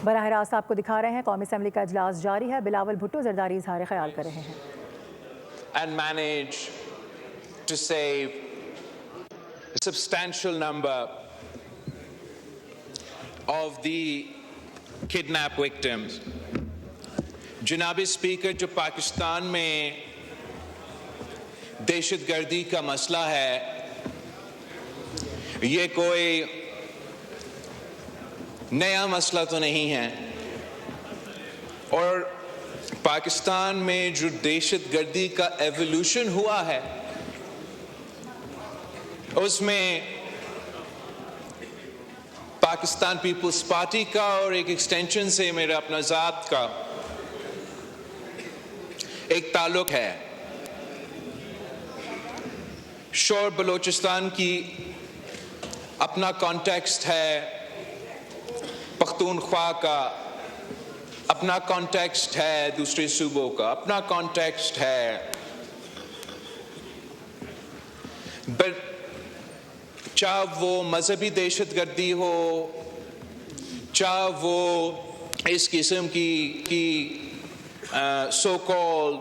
براہ راست آپ کو دکھا رہے ہیں قومی اسمبلی کا اجلاس جاری ہے. بلاول بھٹو زرداری اظہار خیال کر رہے ہیں. And manage to save a substantial number of the kidnap victims. جناب اسپیکر, جو پاکستان میں دہشت گردی کا مسئلہ ہے یہ کوئی نیا مسئلہ تو نہیں ہے, اور پاکستان میں جو دہشت گردی کا ایولیوشن ہوا ہے اس میں پاکستان پیپلز پارٹی کا اور ایک ایکسٹینشن سے میرا اپنا ذات کا ایک تعلق ہے. شور بلوچستان کی اپنا کانٹیکسٹ ہے, پختونخوا کا اپنا کانٹیکسٹ ہے, دوسرے صوبوں کا اپنا کانٹیکسٹ ہے, چاہے وہ مذہبی دہشت گردی ہو, چاہے وہ اس قسم کی سو کالڈ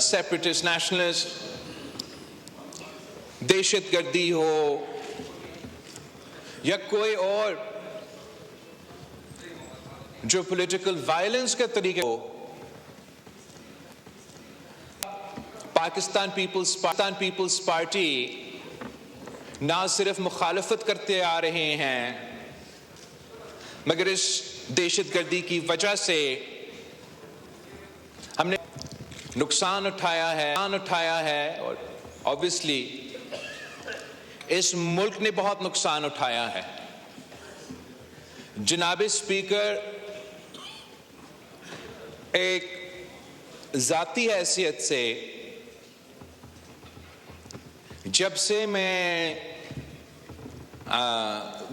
سیپریٹسٹ نیشنلسٹ دہشت گردی ہو یا کوئی اور جو پولیٹیکل وائلنس کا طریقہ ہو, پاکستان پیپلز پارٹی نہ صرف مخالفت کرتے آ رہے ہیں مگر اس دہشت گردی کی وجہ سے ہم نے نقصان اٹھایا ہے اور obviously اس ملک نے بہت نقصان اٹھایا ہے. جناب اسپیکر, ایک ذاتی حیثیت سے جب سے میں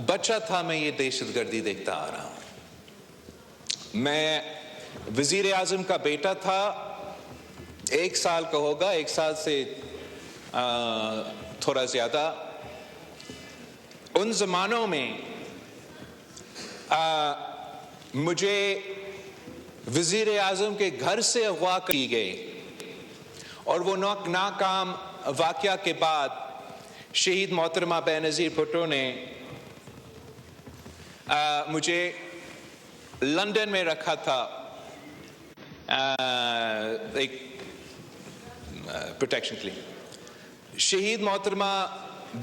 بچہ تھا میں یہ دہشت گردی دیکھتا آ رہا ہوں. میں وزیر اعظم کا بیٹا تھا, 1 سال کا ہوگا, 1 سال سے تھوڑا زیادہ. ان زمانوں میں مجھے وزیر اعظم کے گھر سے اغوا کی گئی اور وہ ناکام واقعہ کے بعد شہید محترمہ بینظیر بھٹو نے مجھے لندن میں رکھا تھا ایک پروٹیکشن کے لیے. شہید محترمہ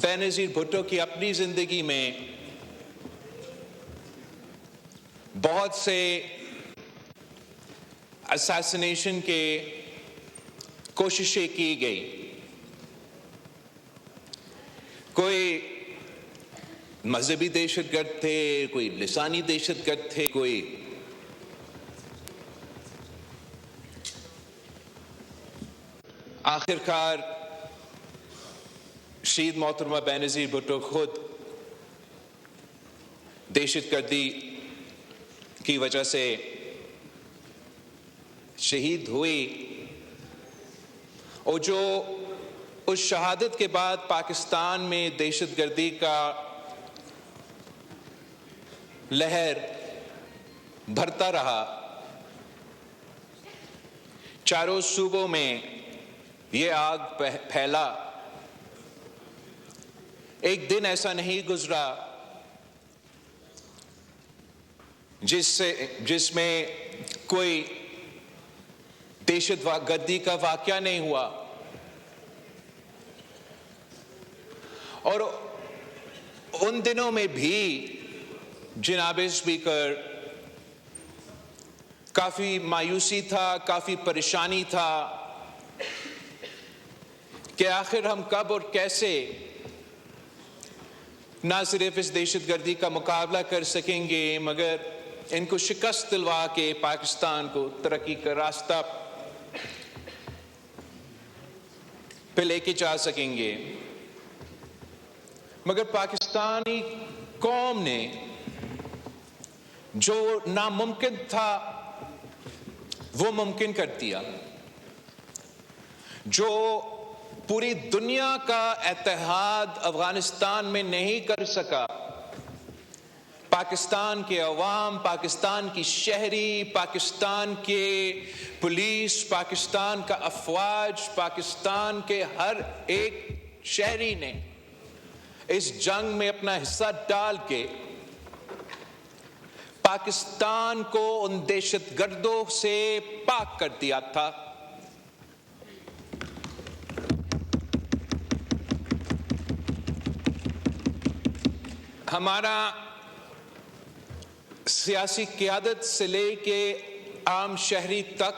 بینظیر بھٹو کی اپنی زندگی میں بہت سے اساسینیشن کے کوششیں کی گئی. کوئی مذہبی دہشت گرد تھے, کوئی لسانی دہشت گرد تھے, کوئی آخرکار شہید محترمہ بینظیر بھٹو خود دہشت گردی کی وجہ سے شہید ہوئی, اور جو اس شہادت کے بعد پاکستان میں دہشت گردی کا لہر بھرتا رہا, چاروں صوبوں میں یہ آگ پھیلا. ایک دن ایسا نہیں گزرا جس میں کوئی دہشت گردی کا واقعہ نہیں ہوا. اور ان دنوں میں بھی جناب اسپیکر کافی مایوسی تھا, کافی پریشانی تھا کہ آخر ہم کب اور کیسے نہ صرف اس دہشت گردی کا مقابلہ کر سکیں گے مگر ان کو شکست دلوا کے پاکستان کو ترقی کا راستہ پہ لے کے جا سکیں گے. مگر پاکستانی قوم نے جو ناممکن تھا وہ ممکن کر دیا. جو پوری دنیا کا اتحاد افغانستان میں نہیں کر سکا पाकिस्तान के अवाम, पाकिस्तान की शहरी, पाकिस्तान के पुलिस, पाकिस्तान का अफवाज, पाकिस्तान के हर एक शहरी ने इस जंग में अपना हिस्सा डाल के पाकिस्तान को उन दहशतगर्दों से पाक कर दिया था। हमारा सियासी क़यादत से लेके आम शहरी तक,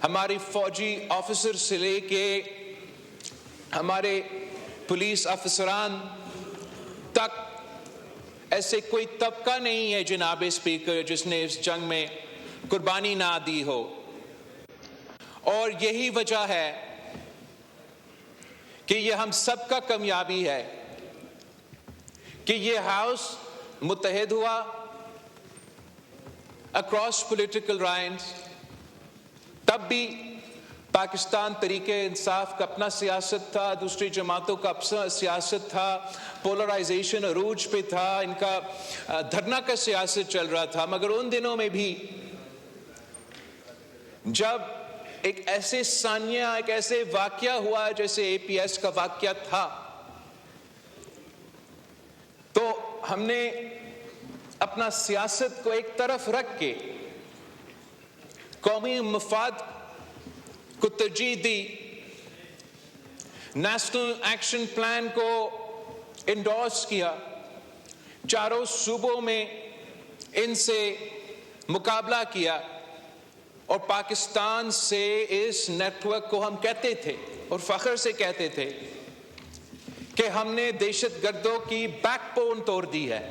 हमारी फौजी ऑफिसर से लेके हमारे पुलिस अफसरान तक ऐसे कोई तबका नहीं है जनाब स्पीकर जिसने इस जंग में कुर्बानी ना दी हो। और यही वजह है कि ये हम सबका कामयाबी है कि ये हाउस मुत्तहिद हुआ अक्रॉस पॉलिटिकल लाइन्स। तब भी पाकिस्तान तरीके इंसाफ का अपना सियासत था, दूसरी जमातों का अपना सियासत था, पोलराइजेशन अरूज पे था, इनका धरना का सियासत चल रहा था। मगर उन दिनों में भी जब एक ऐसे सानिया, एक ऐसे वाकया हुआ जैसे APS का वाकया था, तो हमने अपना सियासत को एक तरफ रख के कौमी मफाद को तरजीह दी, नेशनल एक्शन प्लान को इंडोर्स किया, चारों सूबों में इनसे मुकाबला किया और पाकिस्तान से इस नेटवर्क को हम कहते थे और फख्र से कहते थे कि हमने दहशतगर्दों की बैकबोन तोड़ दी है।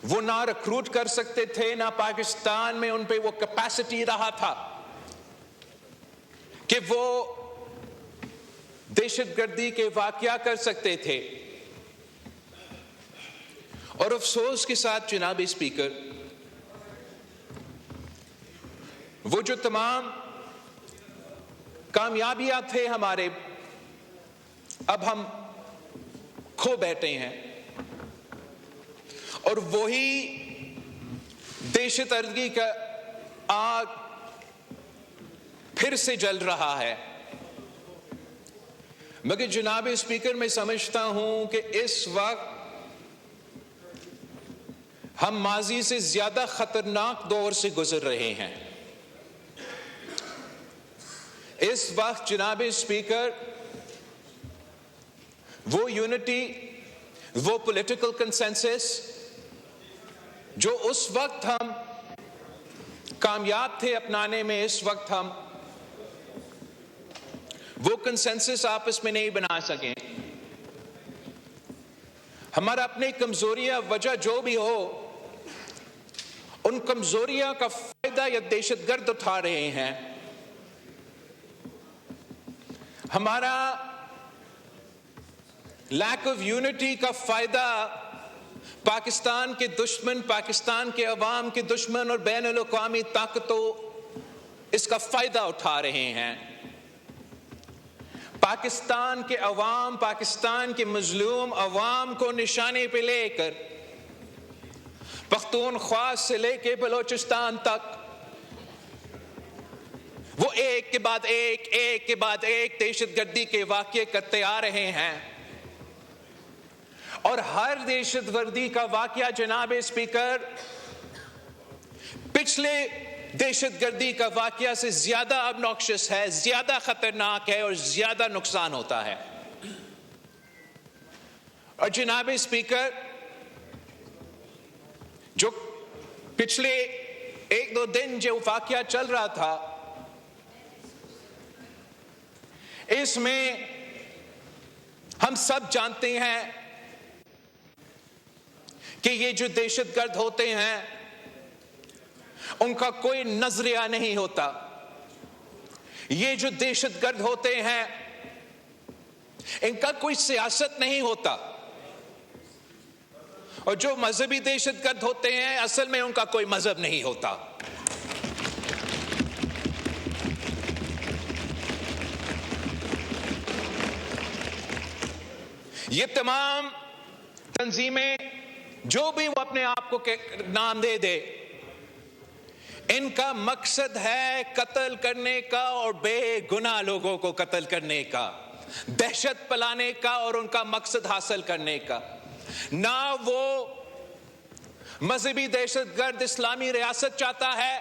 वो ना रिक्रूट कर सकते थे, ना पाकिस्तान में उन पे वो कैपेसिटी रहा था कि वो दहशतगर्दी के वाकया कर सकते थे। और अफसोस के साथ जनाब स्पीकर, वो जो तमाम कामयाबियां थे हमारे, अब हम खो बैठे हैं और वही दहशतगर्दी का आग फिर से जल रहा है। मगर जनाब स्पीकर, मैं समझता हूं कि इस वक्त हम माजी से ज्यादा खतरनाक दौर से गुजर रहे हैं। इस वक्त जनाब स्पीकर, वो यूनिटी, वो पॉलिटिकल कंसेंसस जो उस वक्त हम कामयाब थे अपनाने में, इस वक्त हम वो कंसेंसस आपस में नहीं बना सके। हमारा अपने कमजोरियां, वजह जो भी हो, उन कमजोरियां का फायदा या दहशतगर्द उठा रहे हैं। हमारा लैक ऑफ यूनिटी का फायदा पाकिस्तान के दुश्मन, पाकिस्तान के अवाम के दुश्मन और बैनुल अक़वामी ताकतों इसका फायदा उठा रहे हैं। पाकिस्तान के अवाम, पाकिस्तान के मजलूम अवाम को निशाने पे लेकर पख्तूनख्वा से लेके बलोचिस्तान तक वो एक के बाद एक दहशतगर्दी के वाक़ये करते आ रहे हैं। और हर दहशतगर्दी का वाक़या जनाब स्पीकर पिछले दहशतगर्दी का वाक़या से ज्यादा ऑब्नॉक्शियस है, ज्यादा खतरनाक है और ज्यादा नुकसान होता है। और जनाब स्पीकर, जो पिछले एक दो दिन जो वाक़या चल रहा था, इसमें हम सब जानते हैं कि ये जो दहशतगर्द होते हैं उनका कोई नजरिया नहीं होता। ये जो दहशतगर्द होते हैं इनका कोई सियासत नहीं होता। और जो मजहबी दहशतगर्द होते हैं असल में उनका कोई मजहब नहीं होता। ये तमाम तंजीमें جو بھی وہ اپنے آپ کو نام دے دے، ان کا مقصد ہے قتل کرنے کا اور بے گناہ لوگوں کو قتل کرنے کا، دہشت پلانے کا اور ان کا مقصد حاصل کرنے کا۔ نہ وہ مذہبی دہشت گرد اسلامی ریاست چاہتا ہے،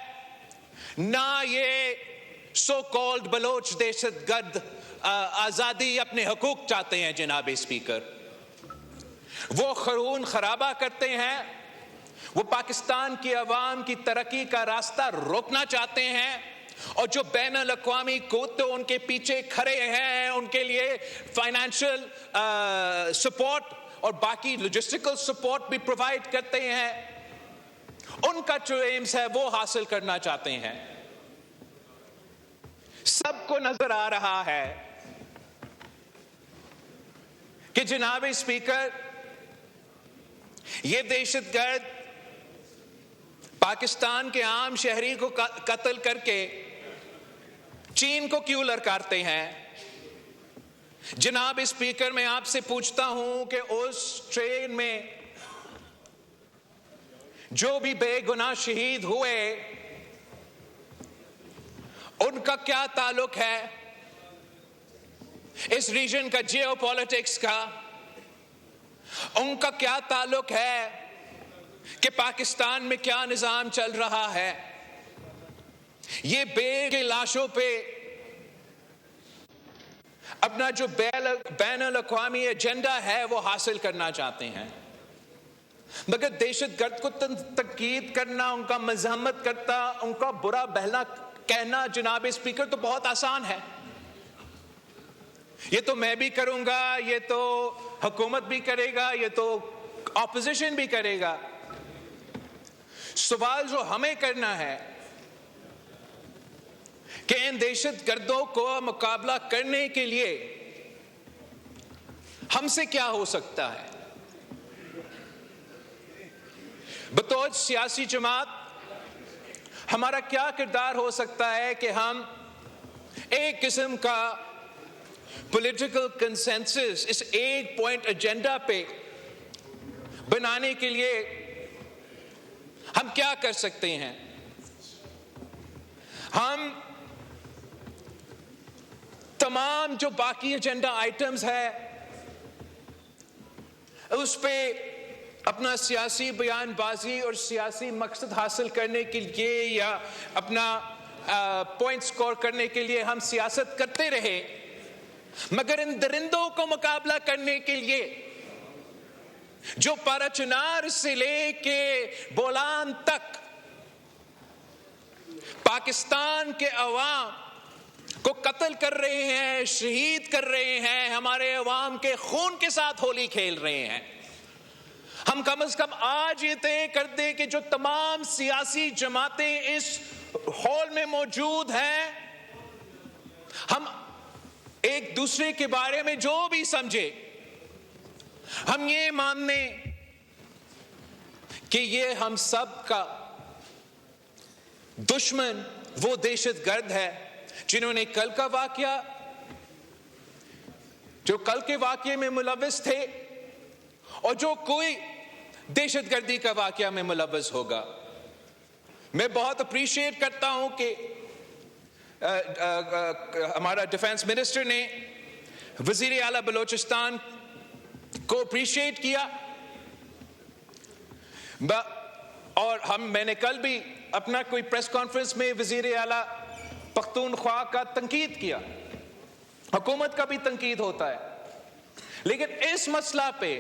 نہ یہ سو کالڈ بلوچ دہشت گرد آزادی اپنے حقوق چاہتے ہیں۔ جناب اسپیکر، وہ خون خرابہ کرتے ہیں، وہ پاکستان کی عوام کی ترقی کا راستہ روکنا چاہتے ہیں، اور جو بین الاقوامی قوتیں ان کے پیچھے کھڑے ہیں، ان کے لیے فائنینشیل سپورٹ اور باقی لاجسٹیکل سپورٹ بھی پرووائڈ کرتے ہیں، ان کا جو ایمز ہے وہ حاصل کرنا چاہتے ہیں۔ سب کو نظر آ رہا ہے کہ جناب اسپیکر، یہ دہشت گرد پاکستان کے عام شہری کو قتل کر کے چین کو کیوں للکارتے ہیں؟ جناب اسپیکر، میں آپ سے پوچھتا ہوں کہ اس ٹرین میں جو بھی بے گناہ شہید ہوئے، ان کا کیا تعلق ہے اس ریجن کا جیو پالیٹکس کا؟ ان کا کیا تعلق ہے کہ پاکستان میں کیا نظام چل رہا ہے؟ یہ بے لاشوں پہ اپنا جو بین الاقوامی ایجنڈا ہے وہ حاصل کرنا چاہتے ہیں، مگر دہشت گرد کو تنقید کرنا، ان کا مذمت کرتا، ان کا برا بھلا کہنا جناب اسپیکر تو بہت آسان ہے۔ یہ تو میں بھی کروں گا، یہ تو حکومت بھی کرے گا، یہ تو اپوزیشن بھی کرے گا۔ سوال جو ہمیں کرنا ہے کہ ان دہشت گردوں کو مقابلہ کرنے کے لیے ہم سے کیا ہو سکتا ہے؟ بطور سیاسی جماعت ہمارا کیا کردار ہو سکتا ہے کہ ہم ایک قسم کا پولیٹیکل کنسنسس اس ایک پوائنٹ ایجنڈا پہ بنانے کے لیے ہم کیا کر سکتے ہیں؟ ہم تمام جو باقی ایجنڈا آئٹمز ہے اس پہ اپنا سیاسی بیان بازی اور سیاسی مقصد حاصل کرنے کے لیے یا اپنا پوائنٹ سکور کرنے کے لیے ہم سیاست کرتے رہے، مگر ان درندوں کو مقابلہ کرنے کے لیے جو پارچنار سے لے کے بولان تک پاکستان کے عوام کو قتل کر رہے ہیں، شہید کر رہے ہیں، ہمارے عوام کے خون کے ساتھ ہولی کھیل رہے ہیں، ہم کم از کم آج یہ طے کر دیں کہ جو تمام سیاسی جماعتیں اس ہال میں موجود ہیں، ہم ایک دوسرے کے بارے میں جو بھی سمجھے، ہم یہ ماننے کہ یہ ہم سب کا دشمن وہ دہشت گرد ہے جنہوں نے کل کے واقعے میں ملوث تھے اور جو کوئی دہشت گردی کا واقعہ میں ملوث ہوگا۔ میں بہت اپریشیٹ کرتا ہوں کہ ہمارا ڈیفنس منسٹر نے وزیر اعلیٰ بلوچستان کو اپریشیٹ کیا، اور میں نے کل بھی اپنا کوئی پریس کانفرنس میں وزیر اعلیٰ پختونخوا کا تنقید کیا، حکومت کا بھی تنقید ہوتا ہے، لیکن اس مسئلہ پہ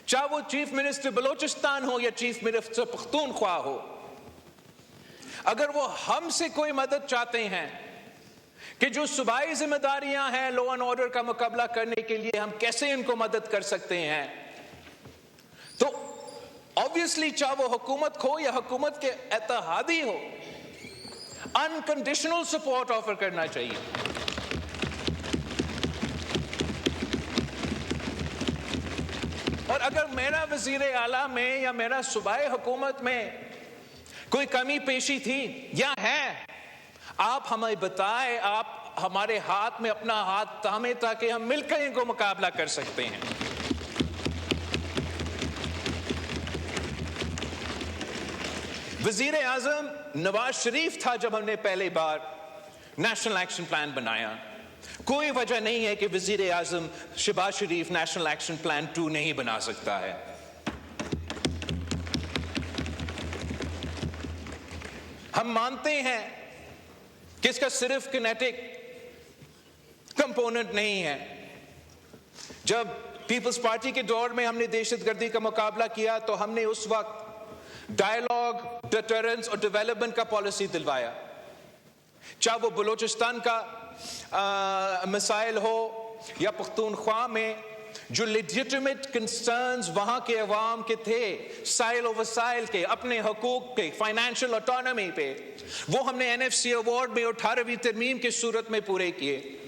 چاہے وہ چیف منسٹر بلوچستان ہو یا چیف منسٹر پختونخوا ہو، اگر وہ ہم سے کوئی مدد چاہتے ہیں کہ جو صوبائی ذمہ داریاں ہیں لا اینڈ آرڈر کا مقابلہ کرنے کے لیے ہم کیسے ان کو مدد کر سکتے ہیں، تو obviously چاہے وہ حکومت ہو یا حکومت کے اتحادی ہو، انکنڈیشنل سپورٹ آفر کرنا چاہیے۔ اور اگر میرا وزیر اعلیٰ میں یا میرا صوبائی حکومت میں کوئی کمی پیشی تھی یا ہے، آپ ہمیں بتائیں، آپ ہمارے ہاتھ میں اپنا ہاتھ تھامیں تاکہ ہم مل کر ان کو مقابلہ کر سکتے ہیں۔ वजीर आजम नवाज शरीफ था जब हमने पहली बार नेशनल एक्शन प्लान बनाया। कोई वजह नहीं है कि वजीर आजम शहबाज शरीफ नेशनल एक्शन प्लान 2 नहीं बना सकता है। हम मानते हैं कि इसका सिर्फ किनेटिक कंपोनेंट नहीं है। जब पीपल्स पार्टी के दौर में हमने दहशतगर्दी का मुकाबला किया तो हमने उस वक्त डायलॉग, डिटरेंस और डेवलपमेंट का पॉलिसी दिलवाया। चाहे वो बलूचिस्तान का मसाइल हो या पख्तूनख्वा में जो लेजिटिमेट कंसर्न्स वहां के अवाम के थे, साइल और वसाइल के, अपने हकूक के, फाइनेंशियल ऑटोनॉमी पे, वो हमने NFC अवार्ड में 18वीं तरमीम की सूरत में पूरे किए।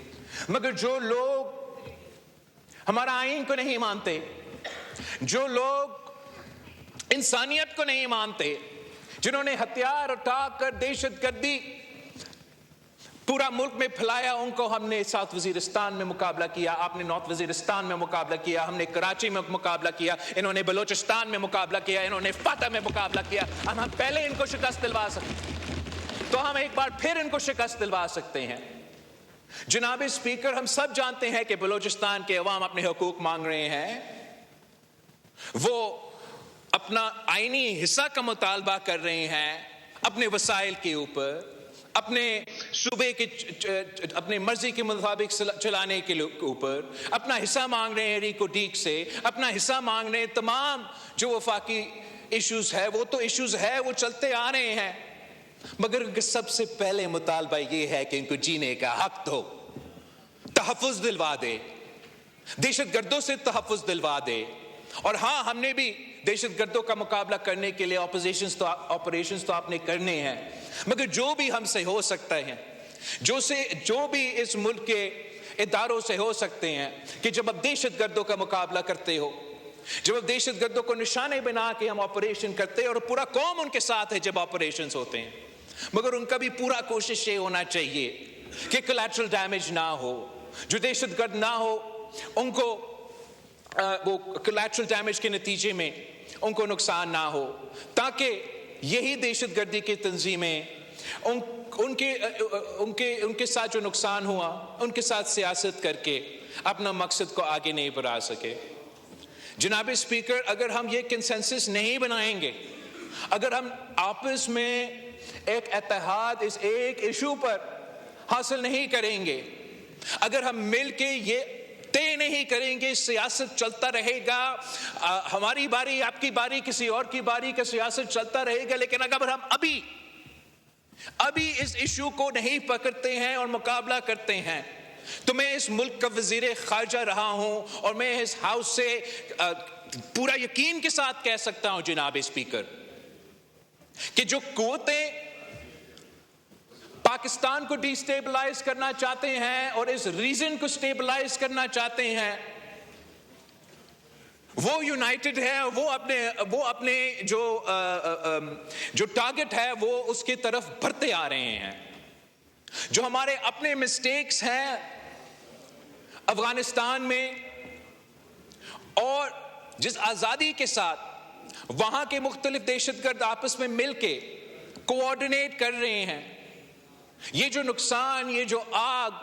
मगर जो लोग हमारा आईन को नहीं मानते, जो लोग इंसानियत को नहीं मानते, जिन्होंने हथियार उठाकर दहशतगर्दी पूरा मुल्क में फैलाया, उनको हमने साउथ वजीरिस्तान में मुकाबला किया, आपने नॉर्थ वजीरिस्तान में मुकाबला किया, हमने कराची में मुकाबला किया, इन्होंने बलूचिस्तान में मुकाबला किया, इन्होंने फाटा में मुकाबला किया। हम पहले इनको शिकस्त दिलवा सकते, तो हम एक बार फिर इनको शिकस्त दिलवा सकते हैं। जनाब स्पीकर, हम सब जानते हैं कि बलूचिस्तान के अवाम अपने हकूक मांग रहे हैं, वो अपना आईनी हिस्सा का मुतालबा कर रहे हैं, अपने वसाइल के ऊपर, अपने सूबे के अपने मर्जी के मुताबिक चलाने के ऊपर अपना हिस्सा मांग रहे हैं रिको डीक से, अपना हिस्सा मांग रहे हैं। तमाम जो वफाकी इश्यूज है वो तो इश्यूज है, वो चलते आ रहे हैं, मगर सबसे पहले मुतालबा ये है कि इनको जीने का हक दो, तहफ़्फ़ुज़ दिलवा दे, दहशतगर्दों से तहफ़्फ़ुज़ दिलवा दे। और हाँ, हमने भी दहशतगर्दों का मुकाबला करने के लिए ऑपरेशंस तो आपने करने हैं, मगर जो भी हमसे हो सकता है, जो भी इस मुल्क के इदारों से हो सकते हैं, कि जब आप दहशतगर्दों का मुकाबला करते हो, जब आप दहशतगर्दों को निशाने बना के हम ऑपरेशन करते हैं, और पूरा कौम उनके साथ है जब ऑपरेशंस होते हैं, मगर उनका भी पूरा कोशिश ये होना चाहिए कि कोलैटरल डैमेज ना हो, जो दहशतगर्द ना हो उनको वो कोलैटरल डैमेज के नतीजे में उनको नुकसान ना हो, ताकि यही दहशतगर्दी की तंजीमें उनके साथ जो नुकसान हुआ उनके साथ सियासत करके अपना मकसद को आगे नहीं बढ़ा सके। जनाब स्पीकर, अगर हम ये कंसेंसस नहीं बनाएंगे, अगर हम आपस में एक इत्तेहाद इस एक इशू पर हासिल नहीं करेंगे, अगर हम मिल के ये तय नहीं करेंगे, सियासत चलता रहेगा, हमारी बारी, आपकी बारी, किसी और की बारी का सियासत चलता रहेगा। लेकिन अगर हम अभी इस इशू को नहीं पकड़ते हैं और मुकाबला करते हैं, तो मैं इस मुल्क का वजीर खारजा रहा हूं और मैं इस हाउस से पूरा यकीन के साथ कह सकता हूं जनाब स्पीकर, कि जो कुव्वतें पाकिस्तान को डिस्टेबलाइज करना चाहते हैं और इस रीजन को स्टेबलाइज करना चाहते हैं, वो यूनाइटेड है, वो अपने जो टारगेट है वो उसकी तरफ बढ़ते आ रहे हैं। जो हमारे अपने मिस्टेक्स हैं अफगानिस्तान में, और जिस आज़ादी के साथ वहां के मुख्तलिफ दहशतगर्द आपस में मिलके कोऑर्डिनेट कर रहे हैं, ये जो नुकसान, ये जो आग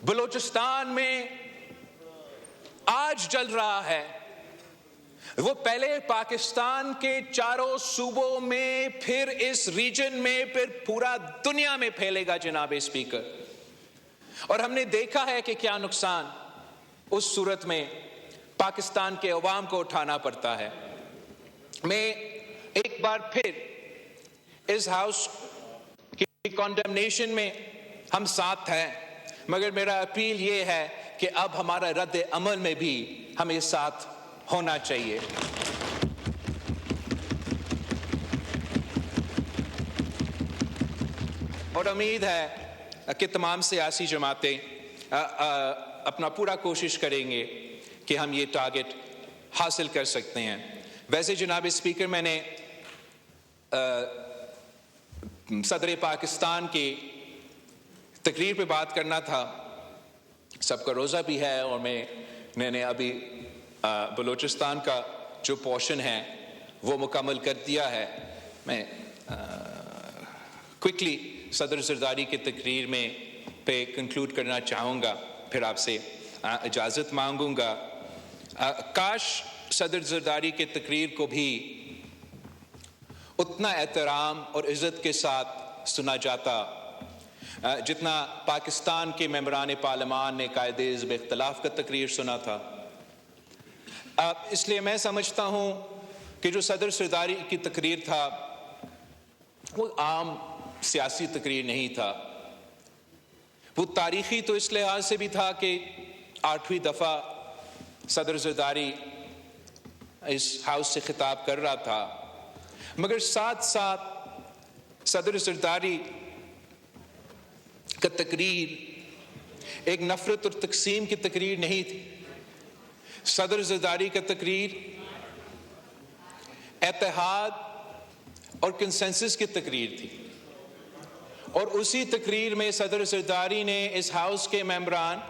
बलूचिस्तान में आज जल रहा है, वो पहले पाकिस्तान के चारों सूबों में, फिर इस रीजन में, फिर पूरा दुनिया में फैलेगा जनाब स्पीकर। और हमने देखा है कि क्या नुकसान उस सूरत में पाकिस्तान के अवाम को उठाना पड़ता है। मैं एक बार फिर इस हाउस की कॉन्डेमनेशन में हम साथ हैं, मगर मेरा अपील ये है कि अब हमारा रद्द अमल में भी हमें साथ होना चाहिए। और उम्मीद है कि तमाम सियासी जमातें अपना पूरा कोशिश करेंगे कि हम ये टारगेट हासिल कर सकते हैं। वैसे जनाब स्पीकर, मैंने सदर पाकिस्तान की तकरीर पे बात करना था, सबका रोज़ा भी है, और मैंने अभी बलूचिस्तान का जो पोर्शन है वो मुकम्मल कर दिया है। मैं क्विकली सदर जरदारी की तकरीर में पे कंक्लूड करना चाहूँगा, फिर आपसे इजाज़त मांगूंगा। काश सदर जरदारी के तकरीर को भी उतना एहतराम और इज़्ज़त के साथ सुना जाता जितना पाकिस्तान के मेंबरान पार्लिमान ने कायदे हिज़्ब इख्तिलाफ का तकरीर सुना था। इसलिए मैं समझता हूँ कि जो सदर जरदारी की तकरीर था वो आम सियासी तकरीर नहीं था, वो तारीख़ी तो इस लिहाज से भी था कि 8वीं दफ़ा सदर जरदारी इस हाउस से खिताब कर रहा था, मगर साथ साथ सदर जरदारी का तकरीर एक नफरत और तकसीम की तकरीर नहीं थी। सदर जरदारी का तकरीर इत्तेहाद और कंसेंसस की तकरीर थी, और उसी तकरीर में सदर जरदारी ने इस हाउस के मेंबरान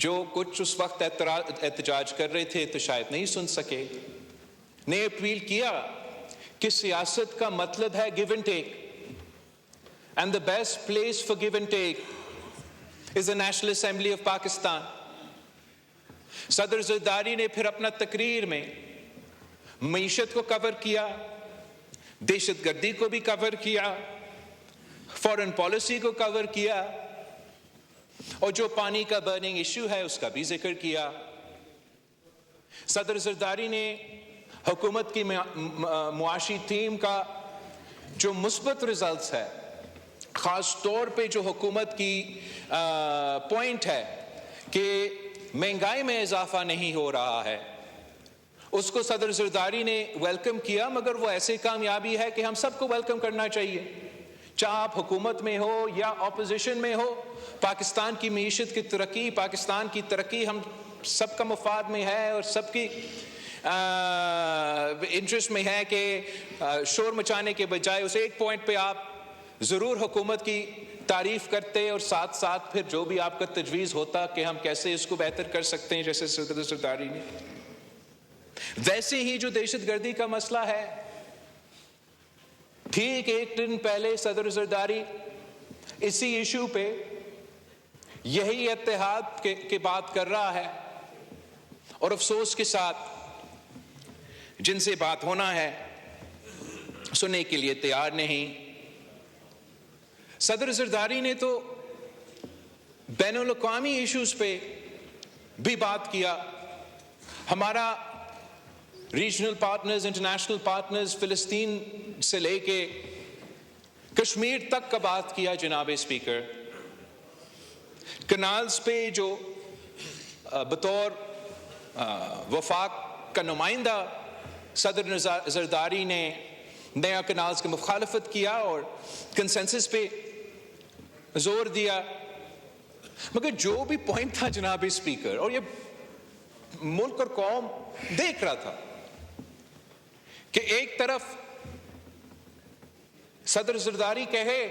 जो कुछ उस वक्त एहतजाज कर रहे थे तो शायद नहीं सुन सके, ने अपील किया कि सियासत का मतलब है give and take, and the best place for give and take is the National Assembly of Pakistan. सदर जरदारी ने फिर अपना तकरीर में मईशत को कवर किया, दहशतगर्दी को भी कवर किया, फॉरेन पॉलिसी को कवर किया, और जो पानी का बर्निंग इशू है उसका भी जिक्र किया। सदर जरदारी ने हुकूमत की मुआशी टीम का जो मुस्बत रिजल्ट्स है, खास तौर पे जो हुकूमत की पॉइंट है कि महंगाई में इजाफा नहीं हो रहा है, उसको सदर जरदारी ने वेलकम किया। मगर वो ऐसे कामयाबी है कि हम सबको वेलकम करना चाहिए, चाहे आप हुकूमत में हो या अपोजिशन में हो। पाकिस्तान की मीशत की तरक्की, पाकिस्तान की तरक्की हम सबका मुफाद में है और सबकी इंटरेस्ट में है कि शोर मचाने के बजाय उस एक पॉइंट पे आप ज़रूर हुकूमत की तारीफ़ करते और साथ साथ फिर जो भी आपका तजवीज़ होता कि हम कैसे इसको बेहतर कर सकते हैं, जैसे सदर जरदारी ने। वैसे ही जो दहशतगर्दी का मसला है, ठीक एक दिन पहले सदर जरदारी इसी इशू पे यही इत्तेहाद के बात कर रहा है, और अफसोस के साथ जिनसे बात होना है सुनने के लिए तैयार नहीं। सदर जरदारी ने तो बैनुल अक़वामी इशूज पे भी बात किया। हमारा रीजनल पार्टनर्स, इंटरनेशनल पार्टनर्स, फिलिस्तीन से लेके कश्मीर तक का बात किया। जनाब स्पीकर, कनाल्स पे जो बतौर वफाक का नुमाइंदा सदर जरदारी ने नया कनाल्स की मुखालफत किया और कंसेंसस पे जोर दिया। मगर जो भी पॉइंट था जनाब स्पीकर, और ये मुल्क और कौम देख रहा था कि एक तरफ सदर जरदारी कहे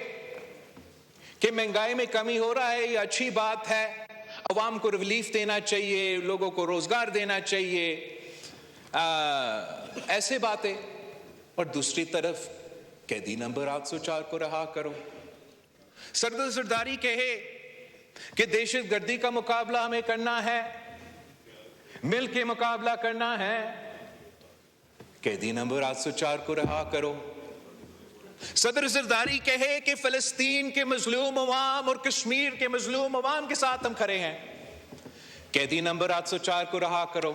कि महंगाई में कमी हो रहा है, ये अच्छी बात है, अवाम को रिलीफ देना चाहिए, लोगों को रोजगार देना चाहिए, ऐसे बातें, और दूसरी तरफ कैदी नंबर 804 को रहा करो। सदर जरदारी कहे कि दहशतगर्दी का मुकाबला हमें करना है, मिल के मुकाबला करना है, कैदी नंबर 804 को रहा करो। सदर जरदारी कहे कि फिलिस्तीन के मजलूम अवाम और कश्मीर के मजलूम अवाम के साथ हम खड़े हैं, कैदी नंबर 804 को रहा करो।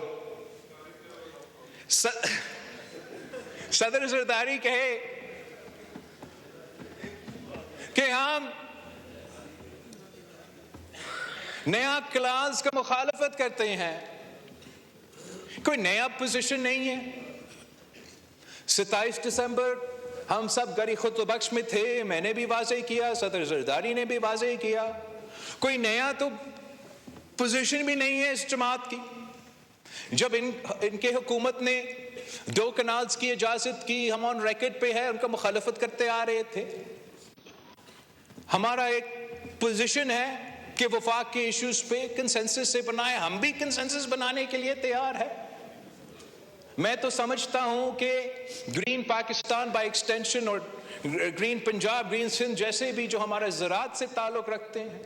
सदर जरदारी कहे कि हम नया क्लास का मुखालफत करते हैं, कोई नया पोजीशन नहीं है। 27 दिसंबर हम सब गरी खुतबख्श में थे, मैंने भी वाज़ेह किया, सदर जरदारी ने भी वाज़ेह किया, कोई नया तो पोजीशन भी नहीं है इस जमात की। जब इनके हुकूमत ने 2 कनाल्स की इजाजत की, हम ऑन रिकॉर्ड पे है, उनका मुखालफत करते आ रहे थे। हमारा एक पोजीशन है कि वफाक के इश्यूज पे कंसेंसस से बनाए, हम भी कंसेंसस बनाने के लिए तैयार है, میں تو سمجھتا ہوں کہ گرین پاکستان بائی ایکسٹینشن اور گرین پنجاب، گرین سندھ جیسے بھی جو ہمارے زراعت سے تعلق رکھتے ہیں،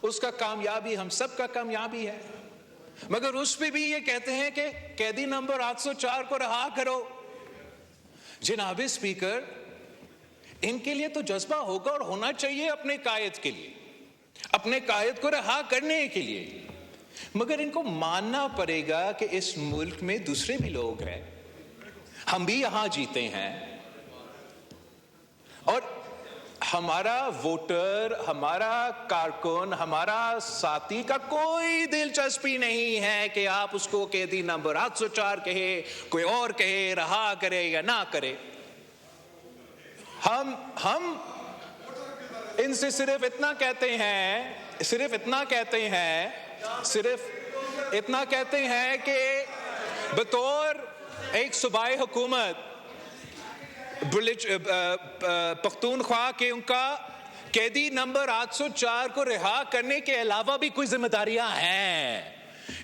اس کا کامیابی ہم سب کا کامیابی ہے، مگر اس پہ بھی یہ کہتے ہیں کہ قیدی نمبر 804 کو رہا کرو۔ جناب اسپیکر، ان کے لیے تو جذبہ ہوگا اور ہونا چاہیے اپنے قائد کے لیے، اپنے قائد کو رہا کرنے کے لیے، مگر ان کو ماننا پڑے گا کہ اس ملک میں دوسرے بھی لوگ ہیں، ہم بھی یہاں جیتے ہیں، اور ہمارا ووٹر، ہمارا کارکن، ہمارا ساتھی کا کوئی دلچسپی نہیں ہے کہ آپ اس کو قیدی نمبر 804 کہے، کوئی اور کہے، رہا کرے یا نہ کرے۔ ہم ان سے صرف اتنا کہتے ہیں کہ بطور ایک صوبائی حکومت پختونخوا کے ان کا قیدی نمبر 804 کو رہا کرنے کے علاوہ بھی کوئی ذمہ داریاں ہیں،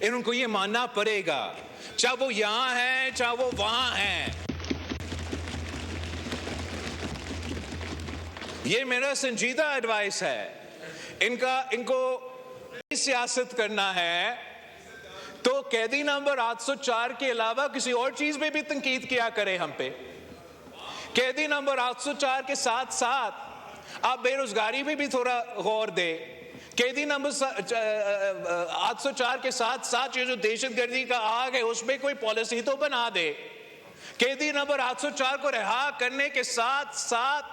ان کو یہ ماننا پڑے گا، چاہے وہ یہاں ہیں چاہے وہ وہاں ہیں۔ یہ میرا سنجیدہ ایڈوائس ہے۔ ان کو سیاست کرنا ہے تو قیدی نمبر 804 کے علاوہ کسی اور چیز میں بھی تنقید کیا کرے ہم پہ۔ قیدی نمبر 804 کے ساتھ ساتھ آپ بے روزگاری پہ بھی تھوڑا غور دے۔ قیدی نمبر 804 کے ساتھ ساتھ یہ جو دہشت گردی کا آگ ہے اس میں کوئی پالیسی تو بنا دے۔ قیدی نمبر 804 کو رہا کرنے کے ساتھ ساتھ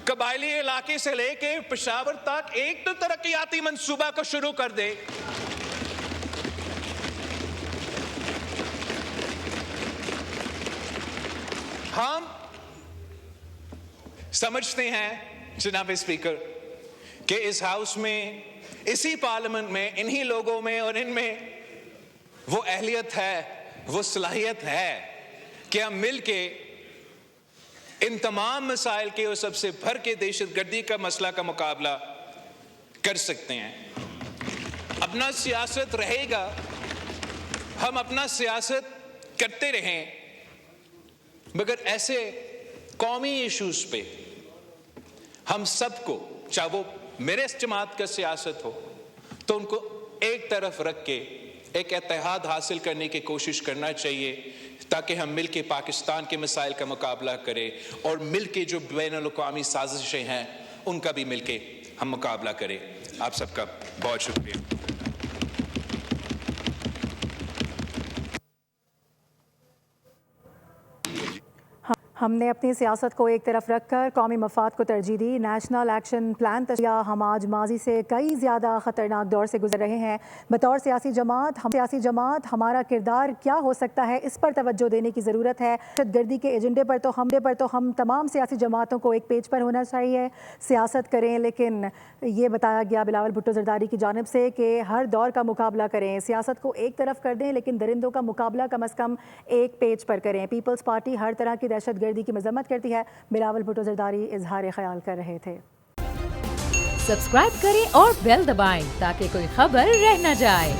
قبائلی علاقے سے لے کے پشاور تک ایک تو ترقیاتی منصوبہ کو شروع کر دے۔ ہم سمجھتے ہیں جناب اسپیکر کہ اس ہاؤس میں، اسی پارلیمنٹ میں، انہی لوگوں میں اور ان میں وہ اہلیت ہے، وہ صلاحیت ہے کہ ہم مل کے ان تمام مسائل کے اور سب سے بڑھ کے دہشت گردی کا مسئلہ کا مقابلہ کر سکتے ہیں۔ اپنا سیاست رہے گا، ہم اپنا سیاست کرتے رہیں، مگر ایسے قومی ایشوز پہ ہم سب کو، چاہے وہ میرے جماعت کا سیاست ہو، تو ان کو ایک طرف رکھ کے ایک اتحاد حاصل کرنے کی کوشش کرنا چاہیے، تاکہ ہم مل کے پاکستان کے مسائل کا مقابلہ کریں اور مل کے جو بین الاقوامی سازشیں ہیں ان کا بھی مل کے ہم مقابلہ کریں۔ آپ سب کا بہت شکریہ۔ ہم نے اپنی سیاست کو ایک طرف رکھ کر قومی مفاد کو ترجیح دی۔ نیشنل ایکشن پلان تشکیل، ہم آج ماضی سے کئی زیادہ خطرناک دور سے گزر رہے ہیں۔ بطور سیاسی جماعت ہمارا کردار کیا ہو سکتا ہے، اس پر توجہ دینے کی ضرورت ہے۔ دہشت گردی کے ایجنڈے پر تو ہم تمام سیاسی جماعتوں کو ایک پیج پر ہونا چاہیے، سیاست کریں، لیکن یہ بتایا گیا بلاول بھٹو زرداری کی جانب سے کہ ہر دور کا مقابلہ کریں، سیاست کو ایک طرف کر دیں لیکن درندوں کا مقابلہ کم از کم ایک پیج پر کریں۔ پیپلز پارٹی ہر طرح کی دہشت گردی کی مذمت کرتی ہے، بلاول بھٹو زرداری اظہار خیال کر رہے تھے۔ سبسکرائب کریں اور بیل دبائیں تاکہ کوئی خبر رہ نہ جائے۔